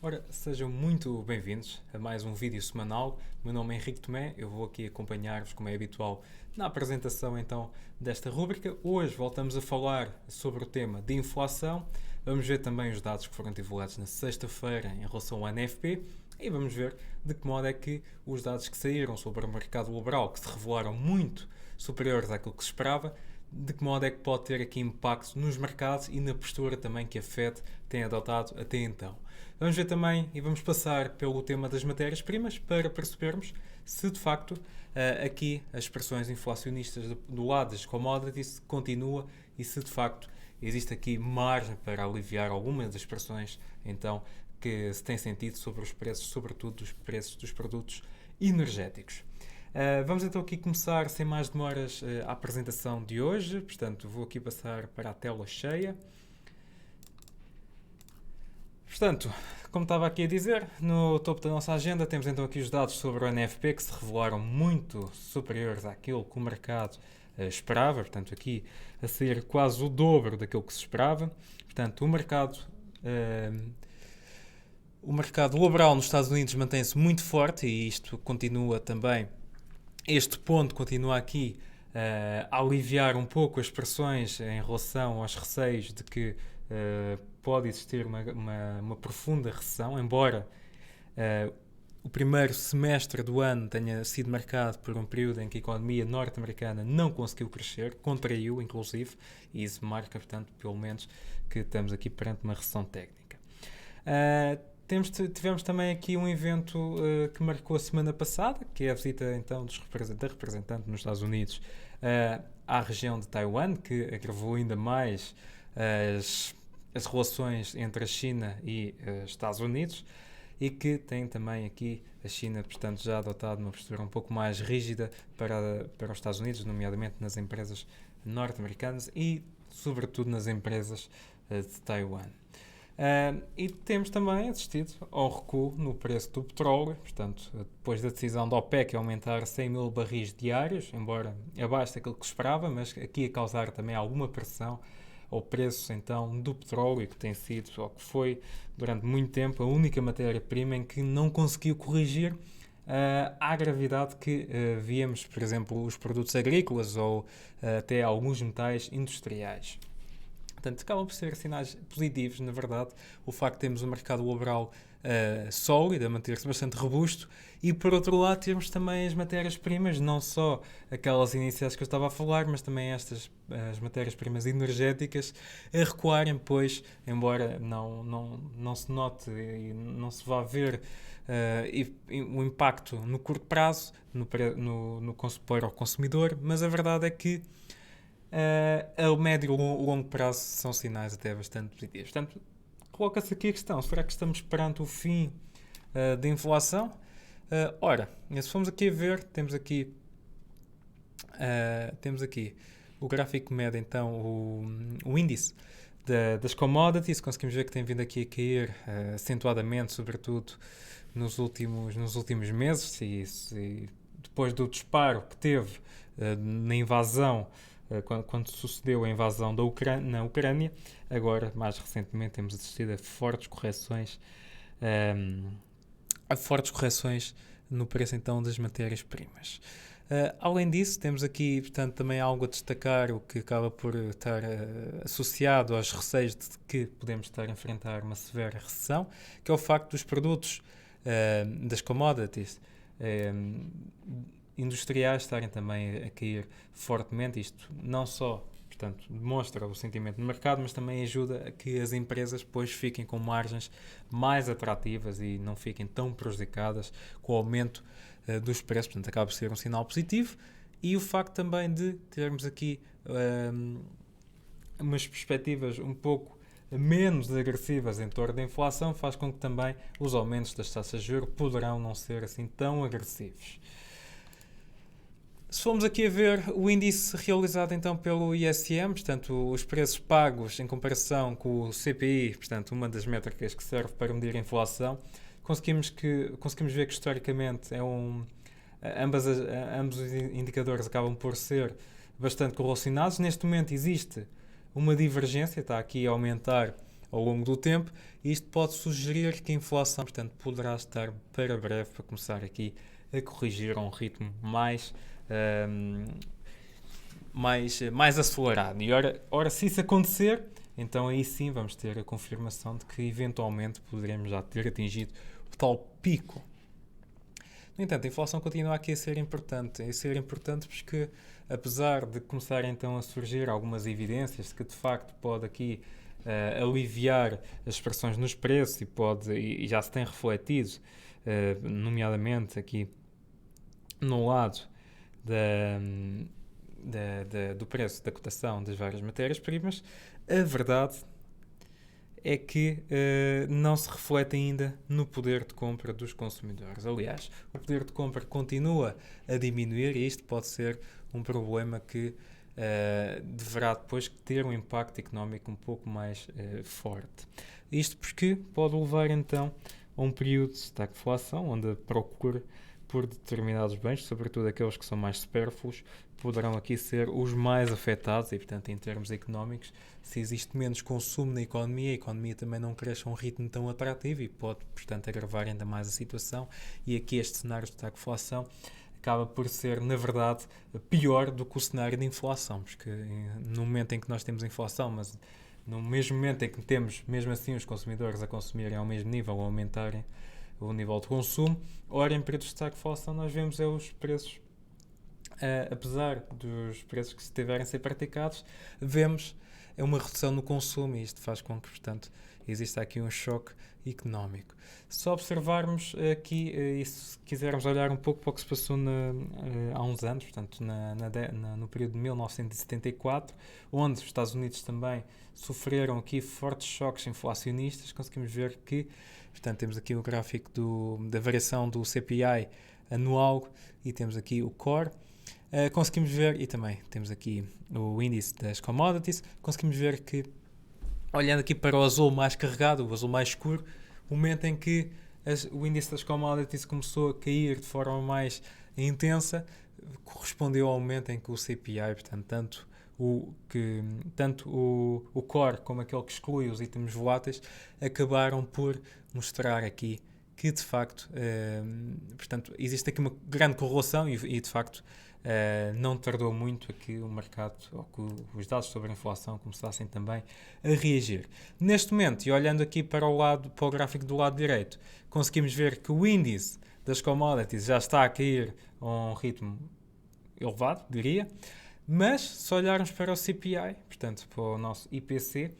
Ora, sejam muito bem-vindos a mais um vídeo semanal. O meu nome é Henrique Tomé, eu vou aqui acompanhar-vos, como é habitual, na apresentação então desta rúbrica. Hoje voltamos a falar sobre o tema de inflação. Vamos ver também os dados que foram divulgados na sexta-feira em relação ao NFP e vamos ver de que modo é que os dados que saíram sobre o mercado laboral, que se revelaram muito superiores àquilo que se esperava, de que modo é que pode ter aqui impacto nos mercados e na postura também que a Fed tem adotado até então. Vamos ver também e vamos passar pelo tema das matérias-primas para percebermos se de facto aqui as pressões inflacionistas do lado das commodities continua e se de facto existe aqui margem para aliviar alguma das pressões então que se tem sentido sobre os preços, sobretudo dos preços dos produtos energéticos. Vamos então aqui começar sem mais demoras a apresentação de hoje, portanto vou aqui passar para a tela cheia. Portanto, como estava aqui a dizer, no topo da nossa agenda temos então aqui os dados sobre o NFP que se revelaram muito superiores àquilo que o mercado esperava, portanto aqui a sair quase o dobro daquilo que se esperava. Portanto, o mercado laboral nos Estados Unidos mantém-se muito forte e isto continua também, este ponto continua aqui a aliviar um pouco as pressões em relação aos receios de que pode existir uma profunda recessão, embora o primeiro semestre do ano tenha sido marcado por um período em que a economia norte-americana não conseguiu crescer, contraiu inclusive, e isso marca, portanto, pelo menos que estamos aqui perante uma recessão técnica. Tivemos também aqui um evento que marcou a semana passada, que é a visita então da representante nos Estados Unidos à região de Taiwan, que agravou ainda mais as relações entre a China e Estados Unidos e que tem também aqui a China, portanto, já adotado uma postura um pouco mais rígida para os Estados Unidos, nomeadamente nas empresas norte-americanas e, sobretudo, nas empresas de Taiwan. E temos também assistido ao recuo no preço do petróleo, portanto, depois da decisão da OPEC aumentar 100 mil barris diários, embora abaixo daquilo que se esperava, mas aqui a causar também alguma pressão ao preço então do petróleo, que tem sido, ou que foi durante muito tempo, a única matéria-prima em que não conseguiu corrigir à gravidade que víamos, por exemplo, os produtos agrícolas ou até alguns metais industriais. Portanto, acabam por ser sinais positivos, na verdade, o facto de termos um mercado laboral sólido, a manter-se bastante robusto, e por outro lado termos também as matérias-primas, não só aquelas iniciais que eu estava a falar, mas também as matérias-primas energéticas a recuarem, pois, embora não se note e não se vá ver o impacto no curto prazo para o consumidor, mas a verdade é que a médio e longo prazo são sinais até bastante positivos. Portanto, coloca-se aqui a questão, será que estamos perante o fim da inflação? Ora, se formos aqui a ver, temos aqui o gráfico mede então o índice das commodities, conseguimos ver que tem vindo aqui a cair acentuadamente, sobretudo nos últimos meses e depois do disparo que teve na invasão quando sucedeu a invasão na Ucrânia. Agora, mais recentemente, temos assistido a fortes correções no preço então das matérias-primas. Além disso, temos aqui, portanto, também algo a destacar, o que acaba por estar associado aos receios de que podemos estar a enfrentar uma severa recessão, que é o facto dos produtos das commodities industriais estarem também a cair fortemente. Isto não só, portanto, demonstra o sentimento no mercado, mas também ajuda a que as empresas depois fiquem com margens mais atrativas e não fiquem tão prejudicadas com o aumento dos preços. Portanto, acaba por ser um sinal positivo. E o facto também de termos aqui umas perspectivas um pouco menos agressivas em torno da inflação faz com que também os aumentos das taxas de juros poderão não ser assim tão agressivos. Se formos aqui a ver o índice realizado então pelo ISM, portanto os preços pagos em comparação com o CPI, portanto uma das métricas que serve para medir a inflação, conseguimos ver que historicamente ambos os indicadores acabam por ser bastante correlacionados. Neste momento existe uma divergência, está aqui a aumentar ao longo do tempo. Isto pode sugerir que a inflação, portanto, poderá estar para breve para começar aqui a corrigir a um ritmo mais acelerado. E ora, se isso acontecer, então aí sim vamos ter a confirmação de que eventualmente poderemos já ter atingido o tal pico. No entanto, a inflação continua aqui a ser importante. Porque, apesar de começar então a surgir algumas evidências de que de facto pode aqui aliviar as pressões nos preços e já se tem refletido, nomeadamente aqui no lado do preço da cotação das várias matérias-primas, a verdade é que não se reflete ainda no poder de compra dos consumidores. Aliás, o poder de compra continua a diminuir e isto pode ser um problema que deverá depois ter um impacto económico um pouco mais forte. Isto porque pode levar então a um período de estagflação, onde a procura por determinados bens, sobretudo aqueles que são mais supérfluos, poderão aqui ser os mais afetados e, portanto, em termos económicos, se existe menos consumo na economia, a economia também não cresce a um ritmo tão atrativo e pode, portanto, agravar ainda mais a situação. E aqui este cenário de estagflação acaba por ser, na verdade, pior do que o cenário de inflação, porque no momento em que nós temos inflação, mas no mesmo momento em que temos, mesmo assim, os consumidores a consumirem ao mesmo nível ou aumentarem o nível de consumo, ora, em períodos de estagflação nós vemos os preços, apesar dos preços que estiverem a ser praticados, vemos uma redução no consumo e isto faz com que, portanto, exista aqui um choque económico. Se observarmos aqui, e se quisermos olhar um pouco para o que se passou há uns anos, portanto, no período de 1974, onde os Estados Unidos também sofreram aqui fortes choques inflacionistas, conseguimos ver que, portanto, temos aqui o gráfico da variação do CPI anual e temos aqui o core. Conseguimos ver, e também temos aqui o índice das commodities, conseguimos ver que, olhando aqui para o azul mais carregado, o azul mais escuro, o momento em que o índice das commodities começou a cair de forma mais intensa, correspondeu ao momento em que o CPI, portanto, tanto o core como aquele que exclui os itens voláteis, acabaram por mostrar aqui que, de facto, portanto, existe aqui uma grande correlação e de facto, não tardou muito a que o mercado ou que os dados sobre a inflação começassem também a reagir. Neste momento, e olhando aqui para o gráfico do lado direito, conseguimos ver que o índice das commodities já está a cair a um ritmo elevado, diria, mas se olharmos para o CPI, portanto para o nosso IPC,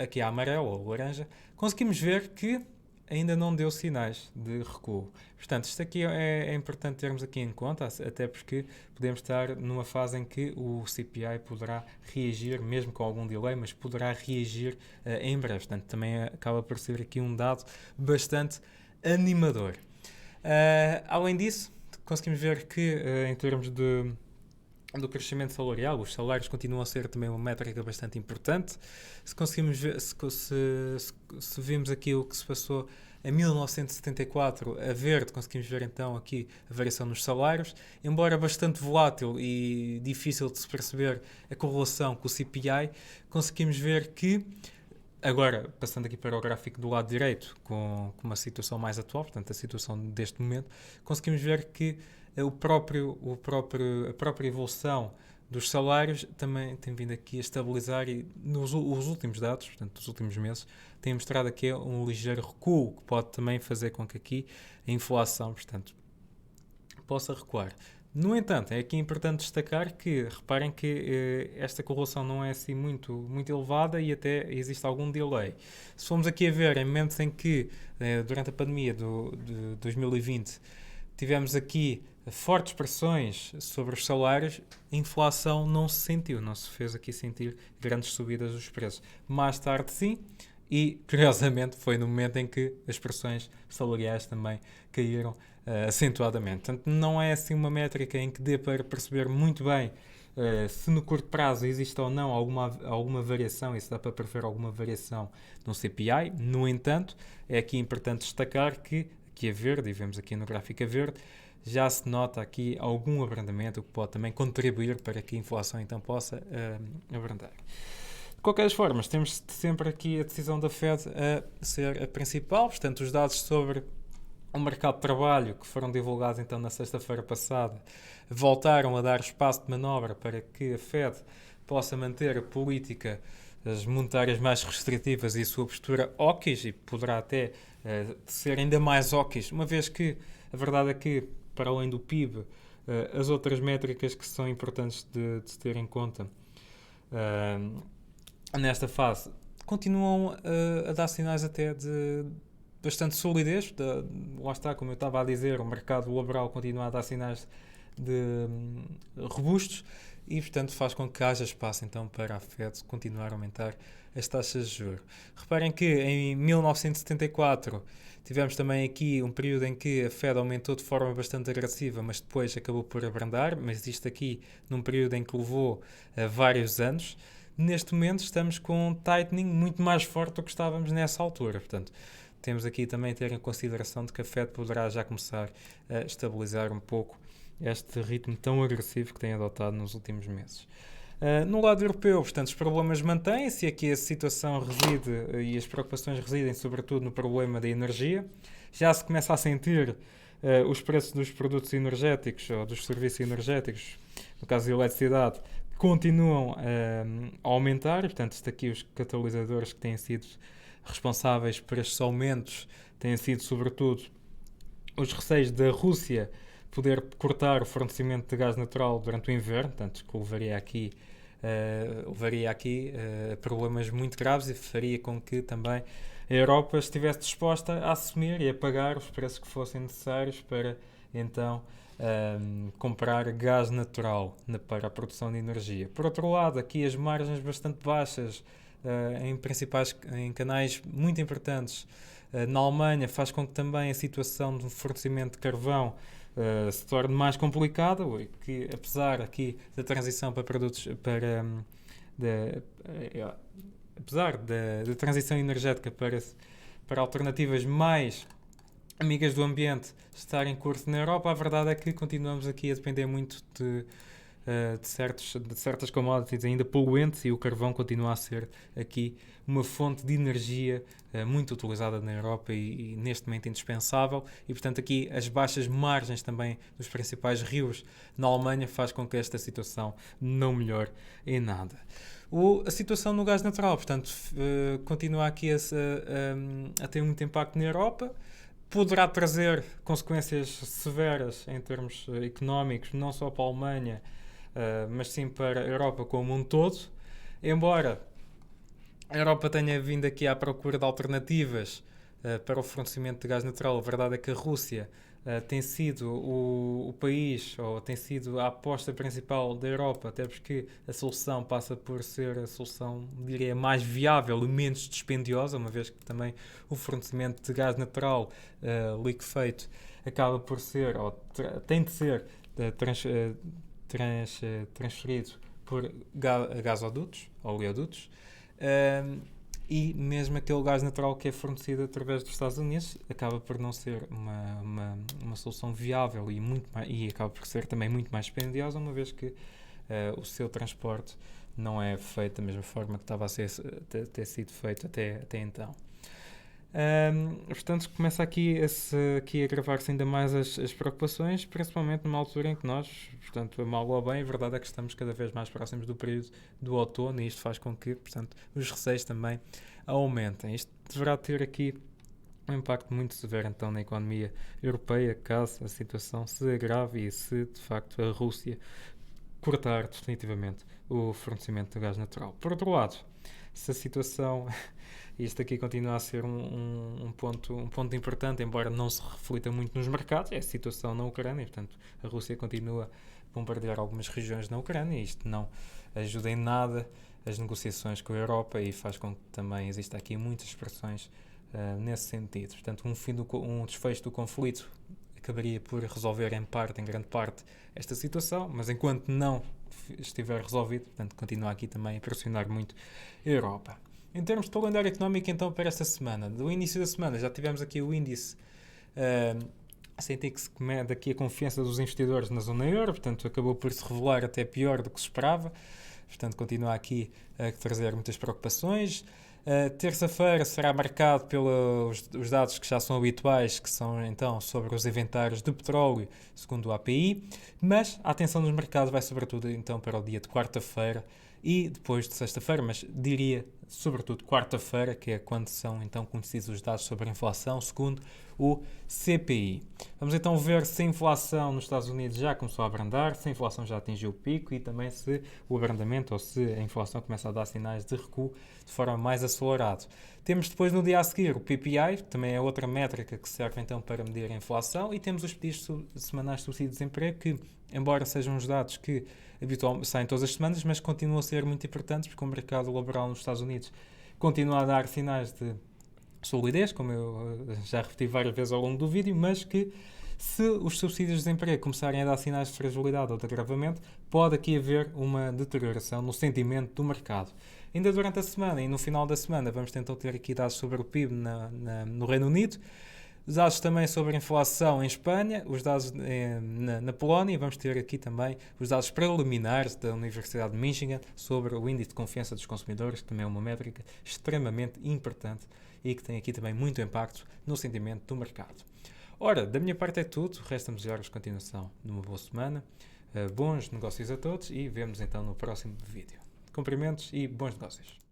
aqui a amarelo ou laranja, conseguimos ver que ainda não deu sinais de recuo. Portanto, isto aqui é importante termos aqui em conta, até porque podemos estar numa fase em que o CPI poderá reagir, mesmo com algum delay, mas poderá reagir em breve. Portanto, também acaba por ser aqui um dado bastante animador. Além disso, conseguimos ver que em termos do crescimento salarial, os salários continuam a ser também uma métrica bastante importante. Se conseguimos ver, se vimos aqui o que se passou em 1974 a verde, conseguimos ver então aqui a variação nos salários, embora bastante volátil e difícil de se perceber a correlação com o CPI, conseguimos ver que, agora passando aqui para o gráfico do lado direito, com uma situação mais atual, portanto a situação deste momento, conseguimos ver que a própria evolução dos salários também tem vindo aqui a estabilizar e os últimos dados, portanto, os últimos meses, têm mostrado aqui um ligeiro recuo que pode também fazer com que aqui a inflação, portanto, possa recuar. No entanto, é aqui importante destacar que, reparem que esta correlação não é assim muito, muito elevada e até existe algum delay. Se formos aqui a ver, em momentos em que, durante a pandemia de 2020, tivemos aqui fortes pressões sobre os salários, a inflação não se sentiu, não se fez aqui sentir grandes subidas dos preços. Mais tarde sim, e curiosamente foi no momento em que as pressões salariais também caíram acentuadamente. Portanto, não é assim uma métrica em que dê para perceber muito bem se no curto prazo existe ou não alguma variação, e se dá para prever alguma variação no CPI. No entanto, é aqui importante destacar que aqui a verde, e vemos aqui no gráfico a verde, já se nota aqui algum abrandamento, o que pode também contribuir para que a inflação então possa abrandar. De qualquer das formas, temos sempre aqui a decisão da Fed a ser a principal, portanto, os dados sobre o mercado de trabalho que foram divulgados então na sexta-feira passada voltaram a dar espaço de manobra para que a Fed possa manter a política as monetárias mais restritivas e a sua postura hawkish, e poderá até ser ainda mais hawkish, uma vez que a verdade é que, para além do PIB, as outras métricas que são importantes de se ter em conta nesta fase continuam a dar sinais até de bastante solidez. Lá está, como eu estava a dizer, o mercado laboral continua a dar sinais de robustos e, portanto, faz com que haja espaço então para a Fed continuar a aumentar as taxas de juros. Reparem que em 1974 tivemos também aqui um período em que a Fed aumentou de forma bastante agressiva, mas depois acabou por abrandar, mas isto aqui num período em que levou vários anos. Neste momento estamos com um tightening muito mais forte do que estávamos nessa altura, portanto temos aqui também a ter em consideração de que a Fed poderá já começar a estabilizar um pouco este ritmo tão agressivo que tem adotado nos últimos meses. No lado europeu, portanto, os problemas mantêm-se e aqui a situação reside e as preocupações residem sobretudo no problema da energia. Já se começa a sentir os preços dos produtos energéticos ou dos serviços energéticos, no caso da eletricidade, continuam a aumentar, e, portanto, isto aqui os catalisadores que têm sido responsáveis por estes aumentos têm sido, sobretudo, os receios da Rússia poder cortar o fornecimento de gás natural durante o inverno, portanto, que levaria aqui a problemas muito graves e faria com que também a Europa estivesse disposta a assumir e a pagar os preços que fossem necessários para, então, comprar gás natural para a produção de energia. Por outro lado, aqui as margens bastante baixas em canais muito importantes na Alemanha faz com que também a situação do fornecimento de carvão se torne mais complicada, que apesar aqui da transição para produtos apesar da transição energética para alternativas mais amigas do ambiente estar em curso na Europa, a verdade é que continuamos aqui a depender muito de certas commodities ainda poluentes, e o carvão continua a ser aqui uma fonte de energia muito utilizada na Europa e neste momento indispensável, e portanto aqui as baixas margens também dos principais rios na Alemanha faz com que esta situação não melhore em nada. A situação no gás natural, portanto, continua aqui a ter muito impacto na Europa. Poderá trazer consequências severas em termos económicos, não só para a Alemanha, mas sim para a Europa como um todo. Embora a Europa tenha vindo aqui à procura de alternativas para o fornecimento de gás natural, a verdade é que a Rússia tem sido o país, ou tem sido a aposta principal da Europa, até porque a solução passa por ser a solução, diria, mais viável e menos dispendiosa, uma vez que também o fornecimento de gás natural liquefeito acaba por ser, ou tem de ser transferido por gasodutos, oleodutos, e mesmo aquele gás natural que é fornecido através dos Estados Unidos acaba por não ser uma solução viável e acaba por ser também muito mais dispendiosa, uma vez que o seu transporte não é feito da mesma forma que estava a ter sido feito até então. Portanto, começa aqui a agravar-se ainda mais as preocupações, principalmente numa altura em que nós, portanto, a mal ou a bem, a verdade é que estamos cada vez mais próximos do período do outono, e isto faz com que, portanto, os receios também aumentem. Isto deverá ter aqui um impacto muito severo, então, na economia europeia, caso a situação se agrave e se, de facto, a Rússia cortar definitivamente o fornecimento de gás natural. Por outro lado, se a situação... Isto aqui continua a ser um ponto importante, embora não se reflita muito nos mercados, é a situação na Ucrânia, e, portanto, a Rússia continua a bombardear algumas regiões na Ucrânia, e isto não ajuda em nada as negociações com a Europa e faz com que também exista aqui muitas pressões nesse sentido. Portanto, um desfecho do conflito acabaria por resolver em grande parte, esta situação, mas enquanto não estiver resolvido, portanto, continua aqui também a pressionar muito a Europa. Em termos de calendário económico, então, para esta semana, do início da semana, já tivemos aqui o índice Senti que se daqui a confiança dos investidores na zona euro, portanto, acabou por se revelar até pior do que se esperava. portanto continua aqui a trazer muitas preocupações. Terça-feira será marcado pelos os dados que já são habituais, que são então sobre os inventários de petróleo, segundo o API, mas a atenção dos mercados vai sobretudo então para o dia de quarta-feira e depois de sexta-feira, mas diria sobretudo quarta-feira, que é quando são então conhecidos os dados sobre a inflação, segundo o CPI. Vamos então ver se a inflação nos Estados Unidos já começou a abrandar, se a inflação já atingiu o pico e também se o abrandamento ou se a inflação começa a dar sinais de recuo de forma mais acelerada. Temos depois no dia a seguir o PPI, que também é outra métrica que serve então para medir a inflação, e temos os pedidos semanais de subsídio de desemprego que, embora sejam os dados que habitualmente saem todas as semanas, mas continuam a ser muito importantes porque o mercado laboral nos Estados Unidos continua a dar sinais de solidez, como eu já repeti várias vezes ao longo do vídeo, mas que se os subsídios de desemprego começarem a dar sinais de fragilidade ou de agravamento, pode aqui haver uma deterioração no sentimento do mercado. Ainda durante a semana e no final da semana vamos tentar ter aqui dados sobre o PIB no Reino Unido, os dados também sobre a inflação em Espanha, os dados na Polónia e vamos ter aqui também os dados preliminares da Universidade de Michigan sobre o índice de confiança dos consumidores, que também é uma métrica extremamente importante e que tem aqui também muito impacto no sentimento do mercado. Ora, da minha parte é tudo, resta-me desejar-vos continuação de uma boa semana, bons negócios a todos e vemos então no próximo vídeo. Cumprimentos e bons negócios.